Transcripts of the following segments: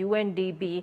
UNDP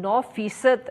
9%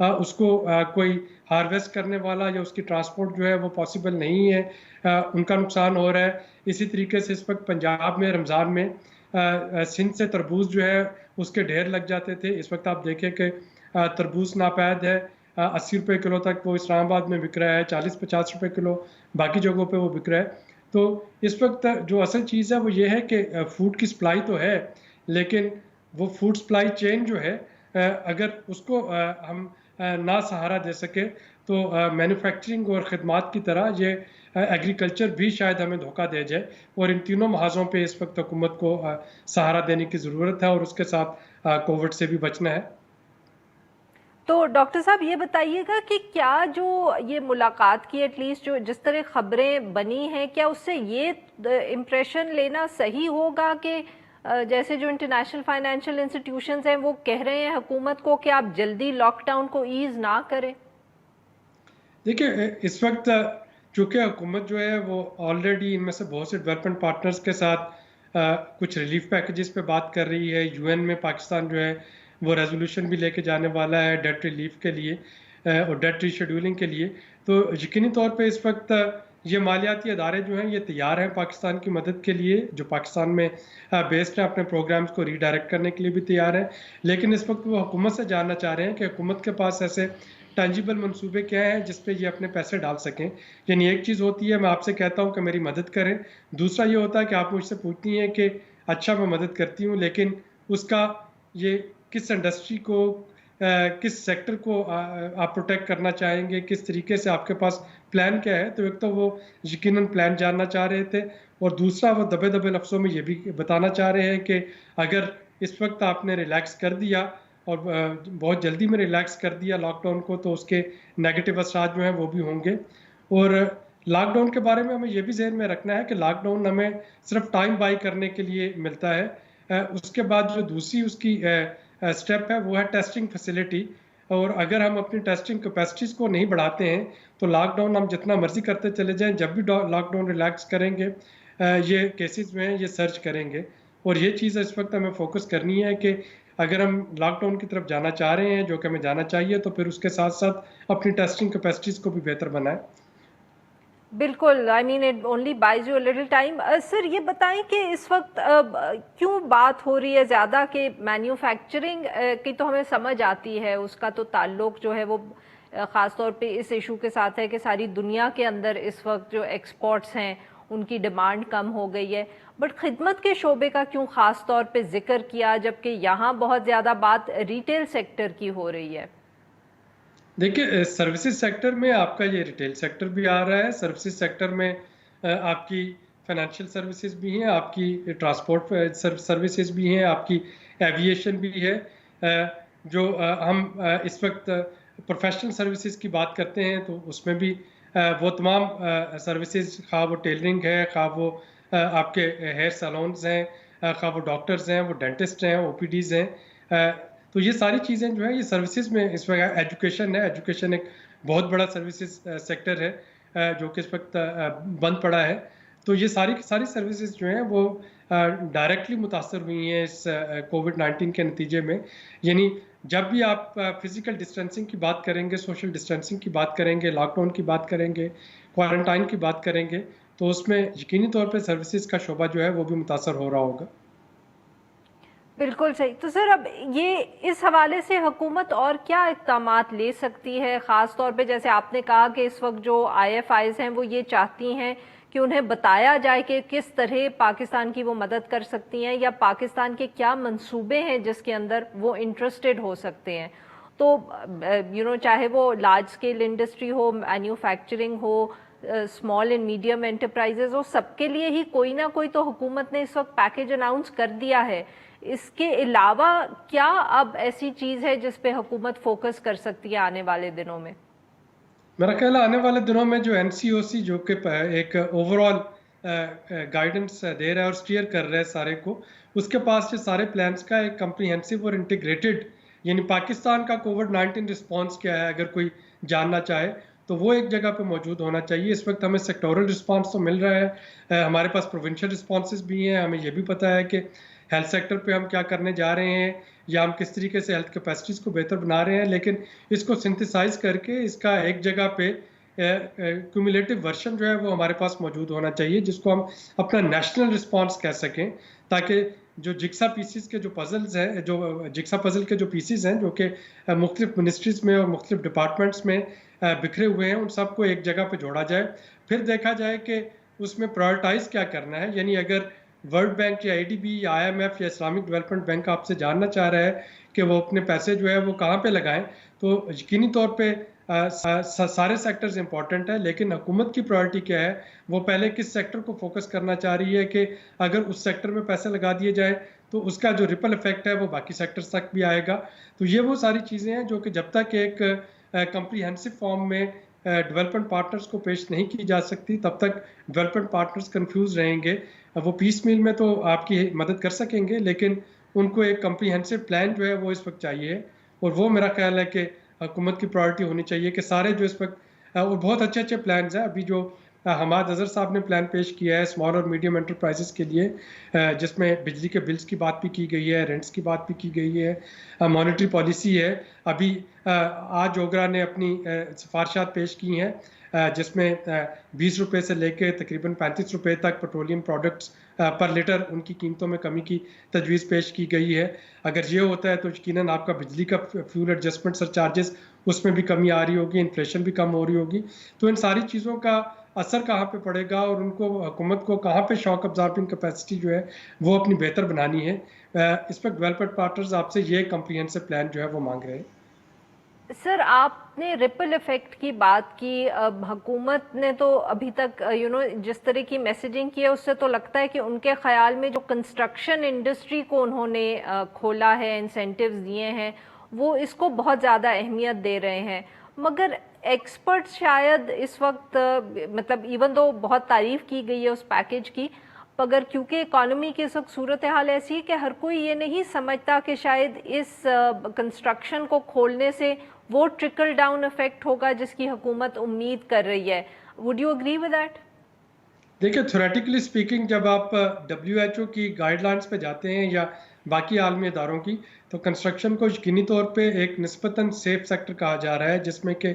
اس کو کوئی harvest کرنے والا یا اس کی ٹرانسپورٹ جو ہے وہ پاسبل نہیں ہے, ان کا نقصان ہو رہا ہے. اسی طریقے سے اس وقت پنجاب میں رمضان میں سندھ سے تربوز جو ہے اس کے ڈھیر لگ جاتے تھے. اس وقت آپ دیکھیں کہ تربوز ناپید ہے, 80 روپے کلو تک وہ اسلام آباد میں بک رہا ہے, 40-50 روپے کلو باقی جگہوں پہ وہ بک رہا ہے. تو اس وقت جو اصل چیز ہے وہ یہ ہے کہ فوڈ کی سپلائی تو ہے, لیکن وہ فوڈ سپلائی چین جو ہے اگر اس کو ہم نہ سہارا دے سکے تو مینوفیکچرنگ اور خدمات کی طرح یہ ایگریکلچر بھی شاید ہمیں دھوکہ دے جائے, اور ان تینوں محاذوں پہ اس وقت حکومت کو سہارا دینے کی ضرورت ہے, اور اس کے ساتھ کووڈ سے بھی بچنا ہے. تو ڈاکٹر صاحب یہ بتائیے گا کہ کیا جو یہ ملاقات کی ایٹ لیسٹ جو جس طرح خبریں بنی ہیں, کیا اس سے یہ امپریشن لینا صحیح ہوگا کہ جیسے جو انٹرنیشنل فائنینشیل انسٹیٹیوشنز ہیں وہ کہہ رہے ہیں حکومت کو کہ آپ جلدی لاک ڈاؤن کو ایز نہ کریں؟ دیکھیں اس وقت چونکہ حکومت جو ہے وہ آلریڈی ان میں سے بہت سے ڈیولپمنٹ پارٹنرز کے ساتھ کچھ ریلیف پیکیجز پہ بات کر رہی ہے. UN میں پاکستان جو ہے وہ ریزولوشن بھی لے کے جانے والا ہے ڈیٹ ریلیف کے لیے اور ڈیٹ ریشیڈولنگ کے لیے. تو یقینی طور پہ اس وقت یہ مالیاتی ادارے جو ہیں یہ تیار ہیں پاکستان کی مدد کے لیے, جو پاکستان میں بیسڈ ہیں, اپنے پروگرامز کو ری ڈائریکٹ کرنے کے لیے بھی تیار ہیں. لیکن اس وقت وہ حکومت سے جاننا چاہ رہے ہیں کہ حکومت کے پاس ایسے ٹینجیبل منصوبے کیا ہیں جس پہ یہ اپنے پیسے ڈال سکیں. یعنی ایک چیز ہوتی ہے میں آپ سے کہتا ہوں کہ میری مدد کریں, دوسرا یہ ہوتا ہے کہ آپ مجھ سے پوچھتی ہیں کہ اچھا میں مدد کرتی ہوں, لیکن اس کا یہ کس انڈسٹری کو کس سیکٹر کو آپ پروٹیکٹ کرنا چاہیں گے, کس طریقے سے آپ کے پاس پلان کیا ہے. تو ایک تو وہ یقیناً پلان جاننا چاہ رہے تھے, اور دوسرا وہ دبے دبے لفظوں میں یہ بھی بتانا چاہ رہے ہیں کہ اگر اس وقت آپ نے ریلیکس کر دیا اور بہت جلدی میں ریلیکس کر دیا لاک ڈاؤن کو تو اس کے نیگیٹو اثرات جو ہیں وہ بھی ہوں گے. اور لاک ڈاؤن کے بارے میں ہمیں یہ بھی ذہن میں رکھنا ہے کہ لاک ڈاؤن ہمیں صرف ٹائم بائی کرنے کے لیے ملتا ہے. اس کے بعد جو دوسری اس کی اسٹیپ ہے وہ ہے ٹیسٹنگ فیسلٹی, اور اگر ہم اپنی ٹیسٹنگ کیپیسٹیز کو نہیں بڑھاتے ہیں تو لاک ڈاؤن ہم جتنا مرضی کرتے چلے جائیں, جب بھی لاک ڈاؤن ریلیکس کریں گے یہ کیسز جو ہیں یہ سرچ کریں گے. اور یہ چیز اس وقت ہمیں فوکس کرنی ہے کہ اگر ہم لاک ڈاؤن کی طرف جانا چاہ رہے ہیں, جو کہ ہمیں جانا چاہیے, تو پھر اس کے ساتھ ساتھ اپنی ٹیسٹنگ کیپیسٹیز کو بھی بہتر بنائیں. بالکل, I mean it only buys you little time. Sir یہ بتائیں کہ اس وقت کیوں بات ہو رہی ہے زیادہ کہ مینوفیکچرنگ کی تو ہمیں سمجھ آتی ہے, اس کا تو تعلق جو ہے وہ خاص طور پہ اس ایشو کے ساتھ ہے کہ ساری دنیا کے اندر اس وقت جو ایکسپورٹس ہیں ان کی ڈیمانڈ کم ہو گئی ہے, بٹ خدمت کے شعبے کا کیوں خاص طور پہ ذکر کیا جبکہ یہاں بہت زیادہ بات ریٹیل سیکٹر کی ہو رہی ہے؟ دیکھیے سروسز سیکٹر میں آپ کا یہ ریٹیل سیکٹر بھی آ رہا ہے, سروسز سیکٹر میں آپ کی فائنینشیل سروسز بھی ہیں, آپ کی ٹرانسپورٹ سروسز بھی ہیں, آپ کی ایویشن بھی ہے. جو ہم اس وقت پروفیشنل سروسز کی بات کرتے ہیں تو اس میں بھی وہ تمام سروسز, خواہ وہ ٹیلرنگ ہے, خواہ وہ آپ کے ہیئر سیلونز ہیں, خواہ وہ ڈاکٹرز ہیں, وہ ڈینٹسٹ ہیں, او پی ڈیز ہیں, تو یہ ساری چیزیں جو ہیں یہ سروسز میں اس وقت ایجوکیشن ہے. ایجوکیشن ایک بہت بڑا سروسز سیکٹر ہے جو کہ اس وقت بند پڑا ہے. تو یہ ساری کی ساری سروسز جو ہیں وہ ڈائریکٹلی متاثر ہوئی ہیں اس کووڈ-19 کے نتیجے میں. یعنی جب بھی آپ فزیکل ڈسٹینسنگ کی بات کریں گے, سوشل ڈسٹینسنگ کی بات کریں گے, لاک ڈاؤن کی بات کریں گے, کوارنٹائن کی بات کریں گے, تو اس میں یقینی طور پہ سروسز کا شعبہ جو ہے وہ بھی متاثر ہو رہا ہوگا. بالکل صحیح. تو سر اب یہ اس حوالے سے حکومت اور کیا اقدامات لے سکتی ہے, خاص طور پہ جیسے آپ نے کہا کہ اس وقت جو IFIs ہیں وہ یہ چاہتی ہیں کہ انہیں بتایا جائے کہ کس طرح پاکستان کی وہ مدد کر سکتی ہیں یا پاکستان کے کیا منصوبے ہیں جس کے اندر وہ انٹرسٹڈ ہو سکتے ہیں. تو چاہے وہ لارج اسکیل انڈسٹری ہو, مینوفیکچرنگ ہو, اسمال اینڈ میڈیم انٹرپرائزز ہو, سب کے لیے ہی کوئی نہ کوئی تو حکومت نے اس وقت پیکیج اناؤنس کر دیا ہے. اس کے علاوہ کیا اب ایسی چیز ہے جس پہ حکومت فوکس کر سکتی ہے آنے والے دنوں میں؟ میرا خیال ہے آنے والے دنوں میں جو NCOC جو کہ ایک اوور آل گائیڈنس دے رہا ہے اور اسٹیئر کر رہا ہے سارے کو, اس کے پاس یہ سارے پلانس کا ایک کمپریہنسو اور انٹیگریٹڈ, یعنی پاکستان کا کووڈ-19 رسپانس کیا ہے اگر کوئی جاننا چاہے تو وہ ایک جگہ پہ موجود ہونا چاہیے. اس وقت ہمیں سیکٹورل رسپانس تو مل رہا ہے, ہمارے پاس پروونشل رسپانسز بھی ہیں, ہمیں یہ بھی پتہ ہے کہ ہیلتھ سیکٹر پہ ہم کیا کرنے جا رہے ہیں یا ہم کس طریقے سے ہیلتھ کیپیسٹیز کو بہتر بنا رہے ہیں، لیکن اس کو سنتھیسائز کر کے اس کا ایک جگہ پہ کیومولیٹو ورژن جو ہے وہ ہمارے پاس موجود ہونا چاہیے، جس کو ہم اپنا نیشنل رسپانس کہہ سکیں، تاکہ جو جگسا پیسز کے جو پزلز ہیں، جو جگسا پزل کے جو پیسز ہیں جو کہ مختلف منسٹریز میں اور مختلف ڈپارٹمنٹس میں بکھرے ہوئے ہیں، ان سب کو ایک جگہ پہ جوڑا جائے، پھر دیکھا جائے کہ اس میں پرائرٹائز کیا کرنا ہے. یعنی اگر ورلڈ بینک یا ADB یا IMF یا اسلامک ڈیولپمنٹ بینک آپ سے جاننا چاہ رہا ہے کہ وہ اپنے پیسے جو ہے وہ کہاں پہ لگائیں، تو یقینی طور پہ سارے سیکٹرز امپورٹنٹ ہیں، لیکن حکومت کی پرائرٹی کیا ہے، وہ پہلے کس سیکٹر کو فوکس کرنا چاہ رہی ہے کہ اگر اس سیکٹر میں پیسے لگا دیے جائیں تو اس کا جو ریپل ایفیکٹ ہے وہ باقی سیکٹرز تک بھی آئے گا. تو یہ وہ ساری چیزیں ہیں جو کہ جب تک ایک کمپریہنسو فارم میں ڈیولپمنٹ پارٹنرز کو پیش نہیں کی جا سکتی، تب تک ڈیولپمنٹ پارٹنرز کنفیوز رہیں گے. وہ پیس میل میں تو آپ کی مدد کر سکیں گے، لیکن ان کو ایک کمپریہنسو پلان جو ہے وہ اس وقت چاہیے، اور وہ میرا خیال ہے کہ حکومت کی پرائرٹی ہونی چاہیے کہ سارے جو اس وقت اور بہت اچھے اچھے پلانز ہیں. ابھی جو حماد اظہر صاحب نے پلان پیش کیا ہے اسمال اور میڈیم انٹرپرائزز کے لیے، جس میں بجلی کے بلز کی بات بھی کی گئی ہے، رینٹس کی بات بھی کی گئی ہے، مانیٹری پالیسی ہے. ابھی آج اوگرا نے اپنی سفارشات پیش کی ہیں، جس میں 20 روپے سے لے کے تقریباً 35 روپے تک پیٹرولیم پروڈکٹس پر لیٹر ان کی قیمتوں میں کمی کی تجویز پیش کی گئی ہے. اگر یہ ہوتا ہے تو یقیناً آپ کا بجلی کا فیول ایڈجسٹمنٹ سر چارجز اس میں بھی کمی آ رہی ہوگی، انفلیشن بھی کم ہو رہی ہوگی. تو ان ساری چیزوں کا اثر کہاں پہ پڑے گا اور ان کو حکومت کو کہاں پہ شاک ابزاربنگ کیپیسٹی جو ہے وہ اپنی بہتر بنانی ہے. اس وقت ڈیولپمنٹ پارٹنرز آپ سے یہ کمپریہنسو پلان جو ہے وہ مانگ رہے ہیں. سر، آپ نے ریپل ایفیکٹ کی بات کی. حکومت نے تو ابھی تک جس طرح کی میسیجنگ کی ہے اس سے تو لگتا ہے کہ ان کے خیال میں جو کنسٹرکشن انڈسٹری کو انہوں نے کھولا ہے، انسینٹیوز دیے ہیں، وہ اس کو بہت زیادہ اہمیت دے رہے ہیں. مگر ایکسپرٹس شاید اس وقت مطلب ایون دو بہت تعریف کی گئی ہے اس پیکیج کی، مگر کیونکہ اکانومی کی اس وقت صورتحال ایسی ہے کہ ہر کوئی یہ نہیں سمجھتا کہ شاید اس کنسٹرکشن کو کھولنے سے وہ ٹرکل ڈاؤن افیکٹ ہوگا جس کی حکومت امید کر رہی ہے. Would you agree with that? دیکھیں، تھیوریٹیکلی سپیکنگ جب آپ WHO کی گائیڈ لائنز پہ جاتے ہیں یا باقی عالمی اداروں کی، تو کنسٹرکشن کو یقینی طور پہ ایک نسبتاً سیف سیکٹر کہا جا رہا ہے، جس میں کہ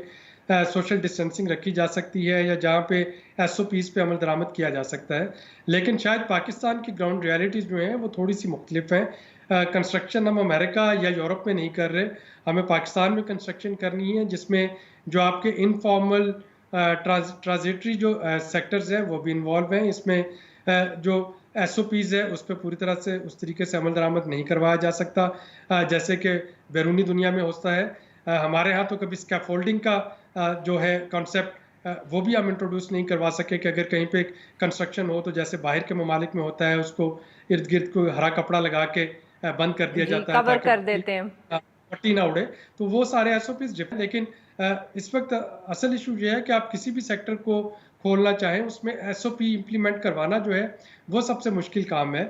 سوشل ڈسٹینسنگ رکھی جا سکتی ہے یا جہاں پہ SOPs پہ عمل درآمد کیا جا سکتا ہے. لیکن شاید پاکستان کی گراؤنڈ ریالٹیز جو ہیں وہ تھوڑی سی مختلف ہیں. کنسٹرکشن ہم امریکہ یا یورپ میں نہیں کر رہے، ہمیں پاکستان میں کنسٹرکشن کرنی ہے، جس میں جو آپ کے انفارمل ٹرانزیٹری جو سیکٹرز ہیں وہ بھی انوالو ہیں. اس میں جو SOPs ہے اس پہ پوری طرح سے اس طریقے سے عمل درآمد نہیں کروایا جا سکتا جیسے کہ بیرونی دنیا میں ہوتا ہے. ہمارے ہاں تو کبھی اسکیفولڈنگ کا جو ہے کانسیپٹ وہ بھی ہم انٹروڈیوس نہیں کروا سکے کہ اگر کہیں پہ کنسٹرکشن ہو تو جیسے باہر کے ممالک میں ہوتا ہے، اس کو ارد گرد کو ہرا کپڑا لگا کے بند کر دیا جاتا ہے کور کر دیتے ہیں، پٹی نہ اڑے. تو وہ سارے SOPs لیکن اس وقت اصل ایشو یہ ہے کہ آپ کسی بھی سیکٹر کو کھولنا چاہیں اس میں SOP امپلیمنٹ کروانا جو ہے وہ سب سے مشکل کام ہے.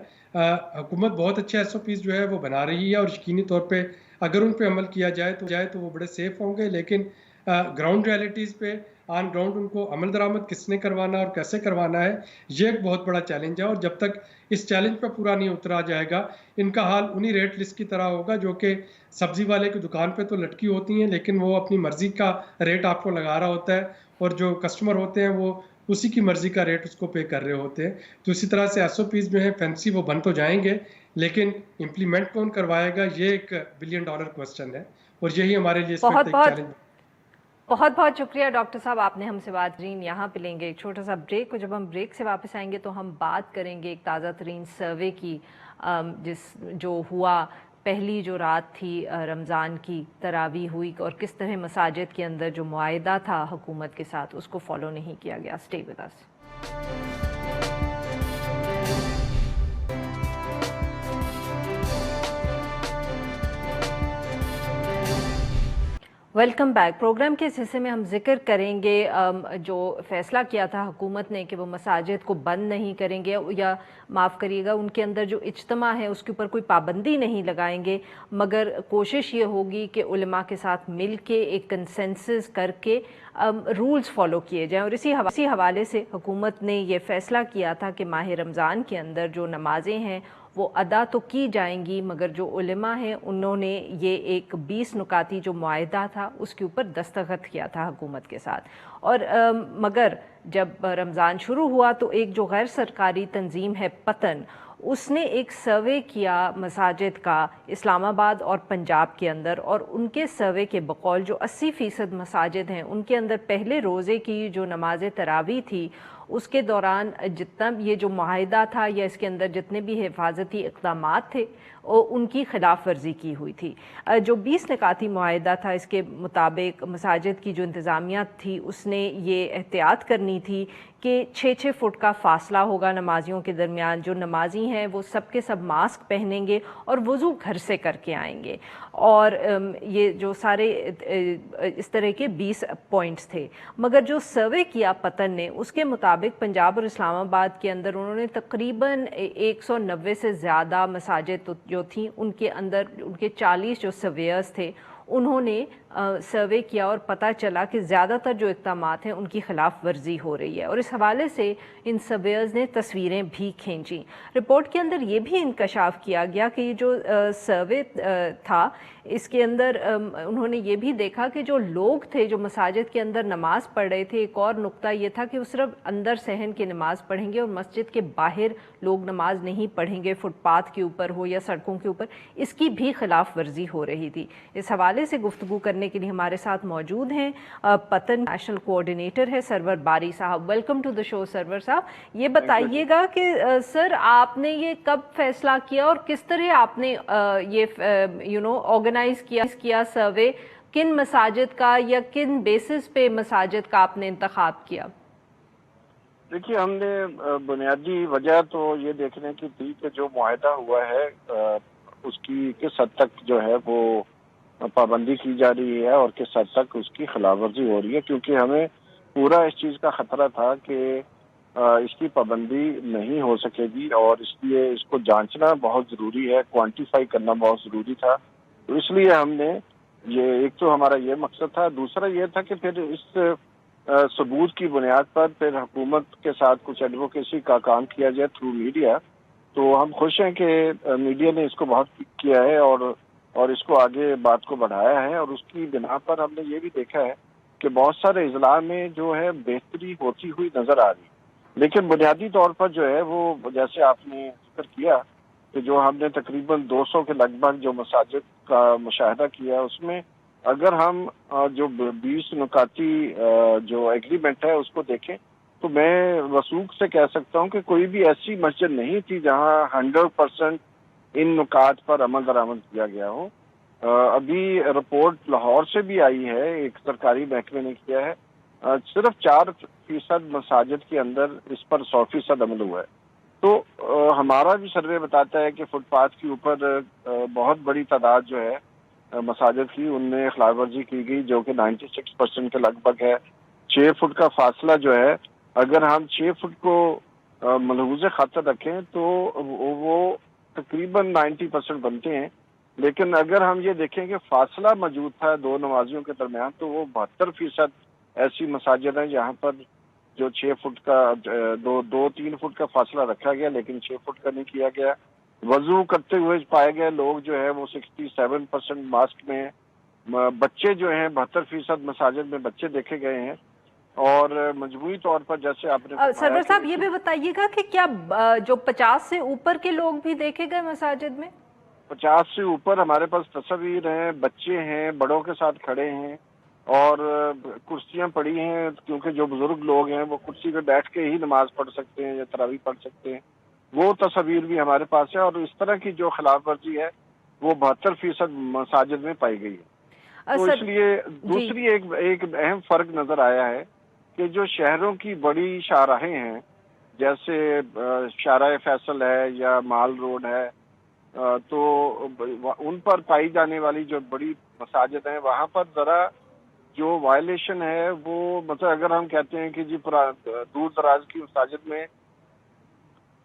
حکومت بہت اچھے SOPs جو ہے وہ بنا رہی ہے، اور یقینی طور پہ اگر ان پہ عمل کیا جائے تو وہ بڑے سیف ہوں گے. لیکن گراؤنڈ ریالٹیز پہ آن گراؤنڈ ان کو عمل درآمد کس نے کروانا اور کیسے کروانا ہے، یہ ایک بہت بڑا چیلنج ہے. اور جب تک اس چیلنج پہ پورا نہیں اترا جائے گا، ان کا حال انہی ریٹ لسٹ کی طرح ہوگا جو کہ سبزی والے کی دکان پہ تو لٹکی ہوتی ہیں، لیکن وہ اپنی مرضی کا ریٹ آپ کو لگا رہا ہوتا ہے، اور جو کسٹمر ہوتے ہیں وہ اسی کی مرضی کا ریٹ اس کو پے کر رہے ہوتے ہیں. تو اسی طرح سے SOPs جو ہیں فینسی وہ بن تو جائیں گے، لیکن امپلیمنٹ کون کروائے گا، یہ ایک $1 بلین کوسچن ہے، اور یہی ہمارے لیے اس وقت ایک چیلنج. بہت بہت شکریہ ڈاکٹر صاحب، آپ نے ہم سے بات کی. یہاں پہ لیں گے ایک چھوٹا سا بریک، اور جب ہم بریک سے واپس آئیں گے تو ہم بات کریں گے ایک تازہ ترین سروے کی جو ہوا پہلی جو رات تھی رمضان کی، تراویح ہوئی، اور کس طرح مساجد کے اندر جو معاہدہ تھا حکومت کے ساتھ اس کو فالو نہیں کیا گیا. Stay with us. Welcome back. Program کے اس حصے میں ہم ذکر کریں گے جو فیصلہ کیا تھا حکومت نے کہ وہ مساجد کو بند نہیں کریں گے، یا معاف کریے گا ان کے اندر جو اجتماع ہے اس کے اوپر کوئی پابندی نہیں لگائیں گے، مگر کوشش یہ ہوگی کہ علماء کے ساتھ مل کے ایک کنسنسس کر کے رولز فالو کیے جائیں. اور اسی حوالے سے حکومت نے یہ فیصلہ کیا تھا کہ ماہ رمضان کے اندر جو نمازیں ہیں وہ ادا تو کی جائیں گی، مگر جو علماء ہیں انہوں نے یہ ایک 20 نکاتی جو معاہدہ تھا اس کے اوپر دستخط کیا تھا حکومت کے ساتھ. اور مگر جب رمضان شروع ہوا تو ایک جو غیر سرکاری تنظیم ہے پتن، اس نے ایک سروے کیا مساجد کا اسلام آباد اور پنجاب کے اندر، اور ان کے سروے کے بقول جو 80% مساجد ہیں ان کے اندر پہلے روزے کی جو نماز تراویح تھی اس کے دوران جتنا یہ جو معاہدہ تھا یا اس کے اندر جتنے بھی حفاظتی اقدامات تھے ان کی خلاف ورزی کی ہوئی تھی. جو 20 نکاتی معاہدہ تھا اس کے مطابق مساجد کی جو انتظامیہ تھی اس نے یہ احتیاط کرنی تھی کہ 6 فٹ کا فاصلہ ہوگا نمازیوں کے درمیان. جو نمازی ہیں وہ سب کے سب ماسک پہنیں گے اور وضو گھر سے کر کے آئیں گے. اور یہ جو سارے اس طرح کے 20 پوائنٹس تھے. مگر جو سروے کیا پتن نے اس کے مطابق پنجاب اور اسلام آباد کے اندر انہوں نے تقریباً 190 سے زیادہ مساجد جو تھیں ان کے اندر ان کے 40 جو سرویئرز تھے انہوں نے سروے کیا اور پتہ چلا کہ زیادہ تر جو اقدامات ہیں ان کی خلاف ورزی ہو رہی ہے. اور اس حوالے سے ان سرویئرز نے تصویریں بھی کھینچیں. رپورٹ کے اندر یہ بھی انکشاف کیا گیا کہ یہ جو سروے تھا اس کے اندر انہوں نے یہ بھی دیکھا کہ جو لوگ تھے جو مساجد کے اندر نماز پڑھ رہے تھے، ایک اور نقطہ یہ تھا کہ وہ صرف اندر صحن کی نماز پڑھیں گے اور مسجد کے باہر لوگ نماز نہیں پڑھیں گے، فٹ پاتھ کے اوپر ہو یا سڑکوں کے اوپر. اس کی بھی خلاف ورزی ہو رہی تھی. اس حوالے سے گفتگو کرنے کے لیے ہمارے ساتھ موجود ہیں پتن نیشنل کوآرڈینیٹر ہے سرور باری صاحب. ویلکم ٹو دا شو سرور صاحب. یہ بتائیے گا کہ سر آپ نے یہ کب فیصلہ کیا اور کس طرح آپ نے یہ آرگنائز کیا سروے؟ کن مساجد کا یا کن بیسس پہ مساجد کا آپ نے انتخاب کیا؟ دیکھیے، ہم نے بنیادی وجہ تو یہ دیکھنے کی تھی کہ جو معاہدہ ہوا ہے اس کی کس حد تک جو ہے وہ پابندی کی جا رہی ہے اور کس حد تک اس کی خلاف ورزی ہو رہی ہے، کیونکہ ہمیں پورا اس چیز کا خطرہ تھا کہ اس کی پابندی نہیں ہو سکے گی، اور اس لیے اس کو جانچنا بہت ضروری ہے، کوانٹیفائی کرنا بہت ضروری تھا. تو اس لیے ہم نے یہ ایک تو ہمارا یہ مقصد تھا. دوسرا یہ تھا کہ پھر اس ثبوت کی بنیاد پر پھر حکومت کے ساتھ کچھ ایڈوکیسی کا کام کیا جائے تھرو میڈیا. تو ہم خوش ہیں کہ میڈیا نے اس کو بہت پک کیا ہے اور اس کو آگے بات کو بڑھایا ہے، اور اس کی بنا پر ہم نے یہ بھی دیکھا ہے کہ بہت سارے اضلاع میں جو ہے بہتری ہوتی ہوئی نظر آ رہی. لیکن بنیادی طور پر جو ہے وہ جیسے آپ نے ذکر کیا کہ جو ہم نے تقریباً 200 کے لگ بھگ جو مساجد کا مشاہدہ کیا، اس میں اگر ہم جو 20 نکاتی جو ایگریمنٹ ہے اس کو دیکھیں تو میں وثوق سے کہہ سکتا ہوں کہ کوئی بھی ایسی مسجد نہیں تھی جہاں 100% ان نکات پر عمل درآمد کیا گیا ہو. ابھی رپورٹ لاہور سے بھی آئی ہے، ایک سرکاری محکمے نے کیا ہے، صرف 4% مساجد کے اندر اس پر 100% عمل ہوا ہے. تو ہمارا بھی سروے بتاتا ہے کہ فٹ پاتھ کے اوپر بہت بڑی تعداد جو ہے مساجد کی ان میں خلاف ورزی کی گئی، جو کہ 96% کے لگ بھگ ہے. 6 فٹ کا فاصلہ جو ہے، اگر ہم 6 فٹ کو ملحوظ خاطر رکھیں تو وہ تقریباً 90% بنتے ہیں. لیکن اگر ہم یہ دیکھیں کہ فاصلہ موجود تھا دو نمازیوں کے درمیان تو وہ 72% ایسی مساجد ہیں جہاں پر جو 6 فٹ کا 2-3 فٹ کا فاصلہ رکھا گیا لیکن 6 فٹ کا نہیں کیا گیا. وضو کرتے ہوئے پائے گئے لوگ جو ہے وہ 67% ماسک میں ہیں. بچے جو ہیں 72% مساجد میں بچے دیکھے گئے ہیں. اور مجموعی طور پر جیسے آپ نے سرور صاحب یہ بھی بتائیے گا کہ کیا جو 50 سے اوپر کے لوگ بھی دیکھے گئے مساجد میں؟ 50 سے اوپر ہمارے پاس تصاویر ہیں، بچے ہیں، بڑوں کے ساتھ کھڑے ہیں اور کرسیاں پڑی ہیں، کیونکہ جو بزرگ لوگ ہیں وہ کرسی پہ بیٹھ کے ہی نماز پڑھ سکتے ہیں یا تراویح پڑھ سکتے ہیں. وہ تصاویر بھی ہمارے پاس ہے. اور اس طرح کی جو خلاف ورزی ہے وہ 72% مساجد میں پائی گئی ہے. تو اس لیے دوسری ایک اہم فرق نظر آیا ہے کہ جو شہروں کی بڑی شاہراہیں ہیں جیسے شارع فیصل ہے یا مال روڈ ہے، تو ان پر پائی جانے والی جو بڑی مساجد ہیں وہاں پر ذرا جو وائلیشن ہے وہ مطلب اگر ہم کہتے ہیں کہ جی دور دراز کی مساجد میں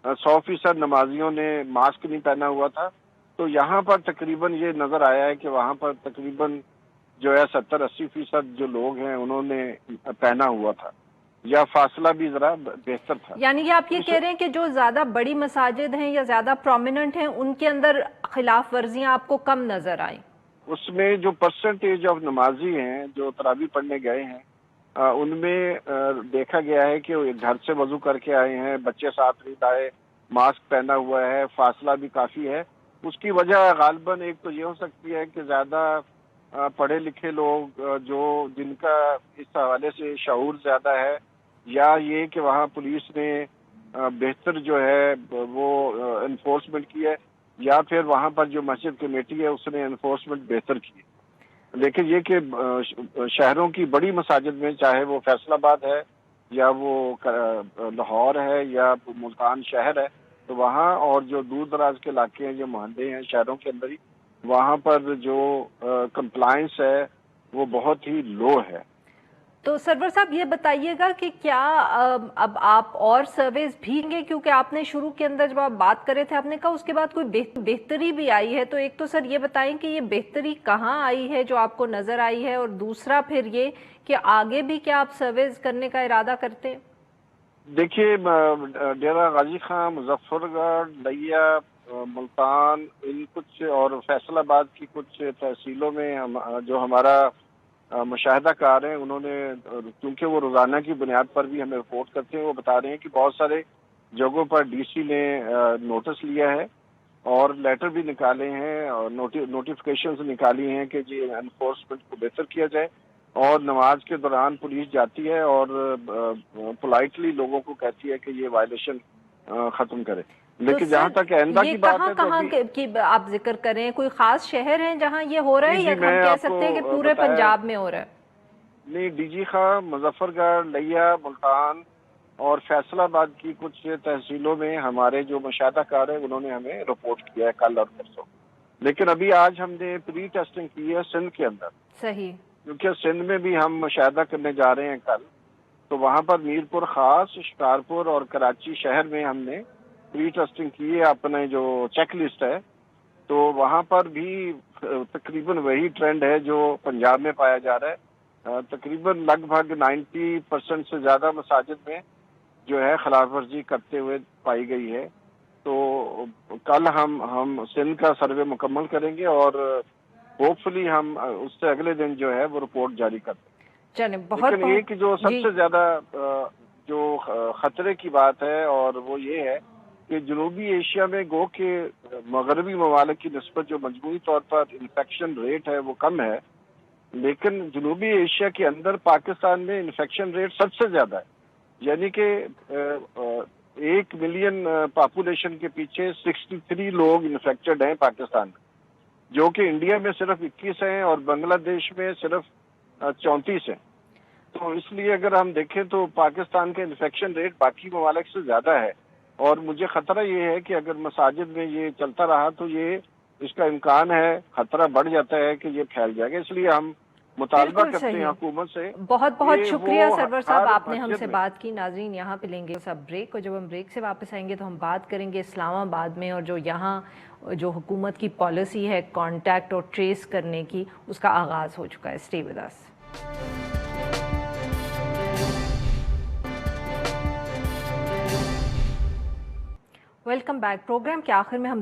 100% نمازیوں نے ماسک نہیں پہنا ہوا تھا، تو یہاں پر تقریباً یہ نظر آیا ہے کہ وہاں پر تقریباً جو ہے 70-80% جو لوگ ہیں انہوں نے پہنا ہوا تھا، یا فاصلہ بھی ذرا بہتر تھا۔ یعنی یہ آپ یہ کہہ رہے ہیں کہ جو زیادہ بڑی مساجد ہیں یا زیادہ پرومیننٹ ہیں ان کے اندر خلاف ورزیاں آپ کو کم نظر آئیں؟ اس میں جو پرسنٹیج آف نمازی ہیں جو تراویح پڑھنے گئے ہیں ان میں دیکھا گیا ہے کہ گھر سے وضو کر کے آئے ہیں، بچے ساتھ نہیں لائے، ماسک پہنا ہوا ہے، فاصلہ بھی کافی ہے۔ اس کی وجہ غالباً ایک تو یہ ہو سکتی ہے کہ زیادہ پڑھے لکھے لوگ جو جن کا اس حوالے سے شعور زیادہ ہے، یا یہ کہ وہاں پولیس نے بہتر جو ہے وہ انفورسمنٹ کی ہے، یا پھر وہاں پر جو مسجد کمیٹی ہے اس نے انفورسمنٹ بہتر کی ہے۔ لیکن یہ کہ شہروں کی بڑی مساجد میں، چاہے وہ فیصل آباد ہے یا وہ لاہور ہے یا ملتان شہر ہے، تو وہاں اور جو دور دراز کے علاقے ہیں، جو محلے ہیں شہروں کے اندر ہی، وہاں پر جو کمپلائنس ہے وہ بہت ہی لو ہے۔ تو سرور صاحب یہ بتائیے گا کہ کیا اب آپ اور سرویز بھی گے، کیونکہ آپ نے شروع کے اندر جب آپ بات کر رہے تھے آپ نے کہا اس کے بعد کوئی بہتری بھی آئی ہے، تو ایک تو سر یہ بتائیں کہ یہ بہتری کہاں آئی ہے جو آپ کو نظر آئی ہے، اور دوسرا پھر یہ کہ آگے بھی کیا آپ سرویز کرنے کا ارادہ کرتے ہیں؟ دیکھیے ڈیرہ غازی خان، مظفر گڑھ، لیا، ملتان، ان کچھ اور فیصل آباد کی کچھ تحصیلوں میں جو ہمارا مشاہدہ کار ہیں انہوں نے، کیونکہ وہ روزانہ کی بنیاد پر بھی ہمیں رپورٹ کرتے ہیں، وہ بتا رہے ہیں کہ بہت سارے جگہوں پر ڈی سی نے نوٹس لیا ہے اور لیٹر بھی نکالے ہیں اور نوٹیفکیشنز نکالی ہیں کہ جی انفورسمنٹ کو بہتر کیا جائے، اور نماز کے دوران پولیس جاتی ہے اور پولائٹلی لوگوں کو کہتی ہے کہ یہ وائلیشن ختم کرے۔ لیکن جہاں تک آئندہ کی بات ہے، کہاں کی آپ ذکر کریں، کوئی خاص شہر ہیں جہاں یہ ہو رہا ہے، یا ہم کہہ سکتے ہیں کہ پورے پنجاب میں ہو رہا ہے؟ نہیں، ڈی جی خان، مظفر گڑھ، لیا، ملتان اور فیصل آباد کی کچھ تحصیلوں میں ہمارے جو مشاہدہ کار ہیں انہوں نے ہمیں رپورٹ کیا ہے کل اور پرسوں۔ لیکن ابھی آج ہم نے پری ٹیسٹنگ کی ہے سندھ کے اندر، صحیح، کیونکہ سندھ میں بھی ہم مشاہدہ کرنے جا رہے ہیں کل، تو وہاں پر میرپور خاص، شکارپور اور کراچی شہر میں ہم نے پری ٹیسٹنگ کی ہے، اپنے جو چیک لسٹ ہے، تو وہاں پر بھی تقریباً وہی ٹرینڈ ہے جو پنجاب میں پایا جا رہا ہے۔ تقریباً لگ بھگ 90% سے زیادہ مساجد میں جو ہے خلاف ورزی کرتے ہوئے پائی گئی ہے۔ تو کل ہم سندھ کا سروے مکمل کریں گے اور ہوپ فلی ہم اس سے اگلے دن جو ہے وہ رپورٹ جاری کرتے ہیں۔ لیکن ایک جو سب سے زیادہ جو خطرے کی بات ہے اور وہ یہ ہے کہ جنوبی ایشیا میں گو کہ مغربی ممالک کی نسبت جو مجموعی طور پر انفیکشن ریٹ ہے وہ کم ہے، لیکن جنوبی ایشیا کے اندر پاکستان میں انفیکشن ریٹ سب سے زیادہ ہے، یعنی کہ 1 ملین پاپولیشن کے پیچھے 63 لوگ انفیکٹڈ ہیں پاکستان میں، جو کہ انڈیا میں صرف 21 ہیں اور بنگلہ دیش میں صرف 34 ہیں۔ تو اس لیے اگر ہم دیکھیں تو پاکستان کا انفیکشن ریٹ باقی ممالک سے زیادہ ہے، اور مجھے خطرہ یہ ہے کہ اگر مساجد میں یہ چلتا رہا تو یہ اس کا امکان ہے، خطرہ بڑھ جاتا ہے کہ یہ پھیل جائے گا۔ اس لیے ہم مطالبہ کرتے ہیں حکومت سے۔ بہت بہت شکریہ سرور صاحب، آپ نے ہم سے بات کی۔ ناظرین یہاں پہ لیں گے سب بریک، اور جب ہم بریک سے واپس آئیں گے تو ہم بات کریں گے اسلام آباد میں، اور جو یہاں جو حکومت کی پالیسی ہے کانٹیکٹ اور ٹریس کرنے کی، اس کا آغاز ہو چکا ہے۔ Stay with us. Welcome back. Program کے آخر میں ہم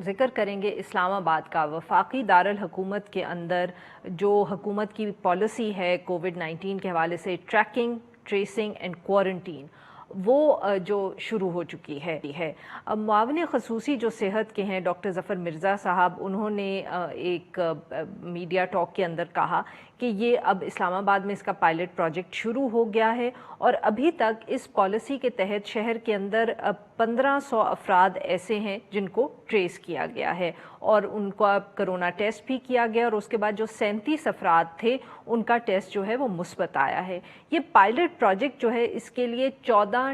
ذکر کریں گے اسلام آباد کا۔ وفاقی دارالحکومت کے اندر جو حکومت کی پالیسی ہے کووڈ-19 کے حوالے سے، ٹریکنگ، ٹریسنگ اینڈ کوارنٹین، وہ جو شروع ہو چکی ہے۔ معاون خصوصی جو صحت کے ہیں ڈاکٹر ظفر مرزا صاحب، انہوں نے ایک میڈیا ٹاک کے اندر کہا کہ یہ اب اسلام آباد میں اس کا پائلٹ پروجیکٹ شروع ہو گیا ہے، اور ابھی تک اس پالیسی کے تحت شہر کے اندر 1500 افراد ایسے ہیں جن کو ٹریس کیا گیا ہے، اور ان کا کرونا ٹیسٹ بھی کیا گیا، اور اس کے بعد جو 37 افراد تھے ان کا ٹیسٹ جو ہے وہ مثبت آیا ہے۔ یہ پائلٹ پروجیکٹ جو ہے اس کے لیے 14 14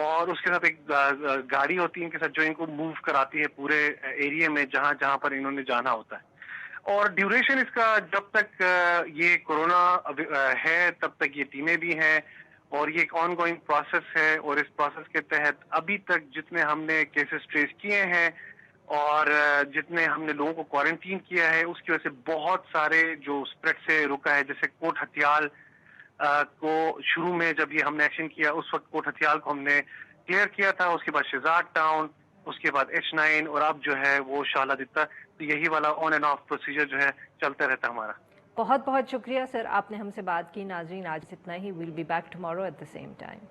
اور اس کے ساتھ ایک گاڑی ہوتی ہے ان کے ساتھ جو ان کو موو کراتی ہے پورے ایریا میں جہاں جہاں پر انہوں نے جانا ہوتا ہے. اور ڈیوریشن اس کا جب تک یہ کورونا ہے تب تک یہ ٹیمیں بھی ہیں اور یہ ایک آن گوئنگ پروسیس ہے. اور اس پروسیس کے تحت ابھی تک جتنے ہم نے کیسز ٹریس کیے ہیں اور جتنے ہم نے لوگوں کو کوارنٹین کیا ہے اس کی وجہ سے بہت سارے جو اسپریڈ سے رکا ہے. جیسے کوٹ ہتھیال کو شروع میں جب یہ ہم نے ایکشن کیا اس وقت کوٹ ہتھیال کو ہم نے کلیئر کیا تھا, اس کے بعد شہزاد ٹاؤن, اس کے بعد H9 اور اب جو ہے وہ شالا دتا. تو یہی والا آن اینڈ آف پروسیجر جو ہے چلتا رہتا ہمارا. بہت بہت شکریہ سر, آپ نے ہم سے بات کی. ناظرین آج اتنا ہی. We'll be back tomorrow at the same time.